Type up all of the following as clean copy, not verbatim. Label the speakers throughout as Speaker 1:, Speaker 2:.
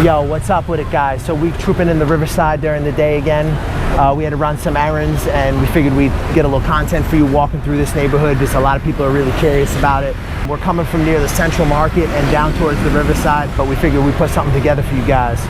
Speaker 1: Yo, what's up with it, guys? So we trooping in the Riverside during the day again. We had to run some errands and we figured we'd get a little content for you walking through this neighborhood because a lot of people are really curious about it. We're coming from near the Central Market and down towards the Riverside, but we figured we'd put something together for you guys.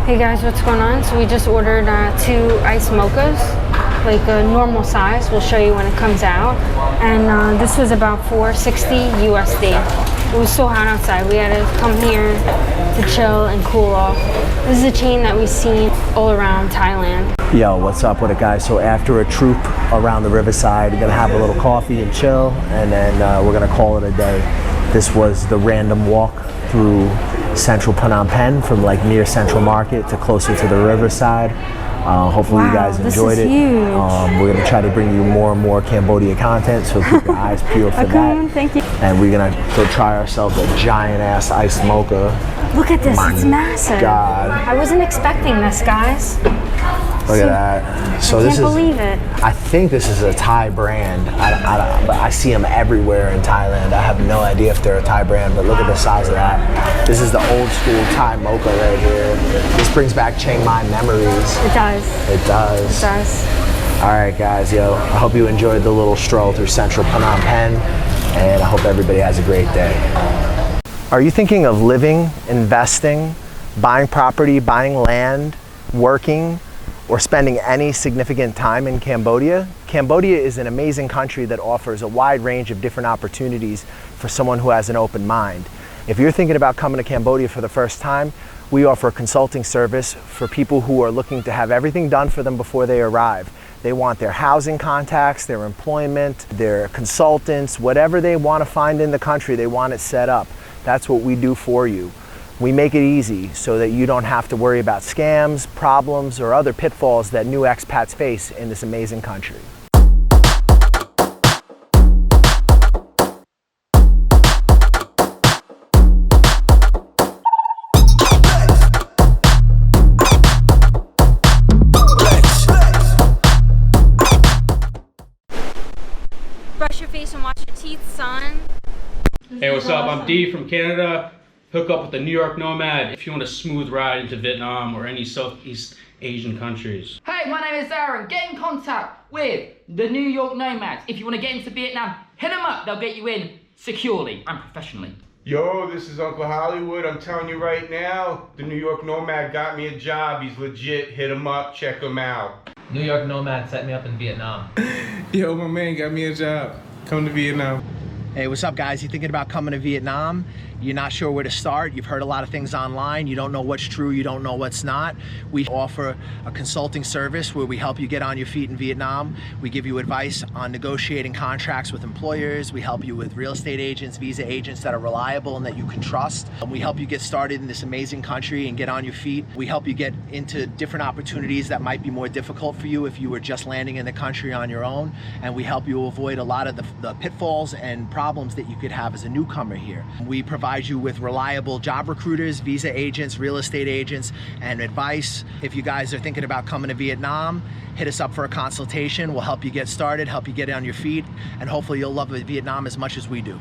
Speaker 2: Hey guys, what's going on? So we just ordered 2 iced mochas, like a normal size. We'll show you when it comes out. And this was about $4.60 USD. It was so hot outside, we had to come here to chill and cool off. This is a chain that we've seen all around Thailand.
Speaker 1: Yo, what's up with it, guys? So after a troop around the Riverside, we're gonna have a little coffee and chill, and then we're gonna call it a day. This was the random walk through central Phnom Penh, from like near Central Market to closer to the Riverside. Hopefully you guys enjoyed it. We're gonna try to bring you more and more Cambodia content, so keep your eyes peeled for that.
Speaker 2: Thank you.
Speaker 1: And we're gonna go try ourselves a giant ass iced mocha.
Speaker 2: Look at this, it's massive.
Speaker 1: God.
Speaker 2: I wasn't expecting this, guys.
Speaker 1: Look at that. So
Speaker 2: I
Speaker 1: this
Speaker 2: can't
Speaker 1: is,
Speaker 2: believe it.
Speaker 1: I think this is a Thai brand. But I see them everywhere in Thailand. I have no idea if they're a Thai brand, but look at the size of that. This is the old school Thai mocha right here. This brings back Chiang Mai memories.
Speaker 2: It does.
Speaker 1: It does.
Speaker 2: It does.
Speaker 1: All right, guys, yo, I hope you enjoyed the little stroll through central Phnom Penh, and I hope everybody has a great day. Are you thinking of living, investing, buying property, buying land, working, or spending any significant time in Cambodia? Cambodia is an amazing country that offers a wide range of different opportunities for someone who has an open mind. If you're thinking about coming to Cambodia for the first time, we offer a consulting service for people who are looking to have everything done for them before they arrive. They want their housing contacts, their employment, their consultants, whatever they want to find in the country, they want it set up. That's what we do for you. We make it easy so that you don't have to worry about scams, problems, or other pitfalls that new expats face in this amazing country.
Speaker 2: Brush your face and wash your teeth, son.
Speaker 3: Hey, what's up? I'm D from Canada. Hook up with the New York Nomad if you want a smooth ride into Vietnam or any Southeast Asian countries.
Speaker 4: Hey, my name is Aaron. Get in contact with the New York Nomads. If you want to get into Vietnam, hit them up. They'll get you in securely and professionally.
Speaker 5: Yo, this is Uncle Hollywood. I'm telling you right now, the New York Nomad got me a job. He's legit. Hit him up. Check him out.
Speaker 6: New York Nomad set me up in Vietnam.
Speaker 7: Yo, my man got me a job. Come to Vietnam.
Speaker 1: Hey, what's up, guys? You thinking about coming to Vietnam? You're not sure where to start? You've heard a lot of things online. You don't know what's true, you don't know what's not. We offer a consulting service where we help you get on your feet in Vietnam. We give you advice on negotiating contracts with employers. We help you with real estate agents, visa agents that are reliable and that you can trust. We help you get started in this amazing country and get on your feet. We help you get into different opportunities that might be more difficult for you if you were just landing in the country on your own. And we help you avoid a lot of the pitfalls and problems that you could have as a newcomer here. We provide you with reliable job recruiters, visa agents, real estate agents, and advice. If you guys are thinking about coming to Vietnam, hit us up for a consultation. We'll help you get started, help you get on your feet, and hopefully you'll love Vietnam as much as we do.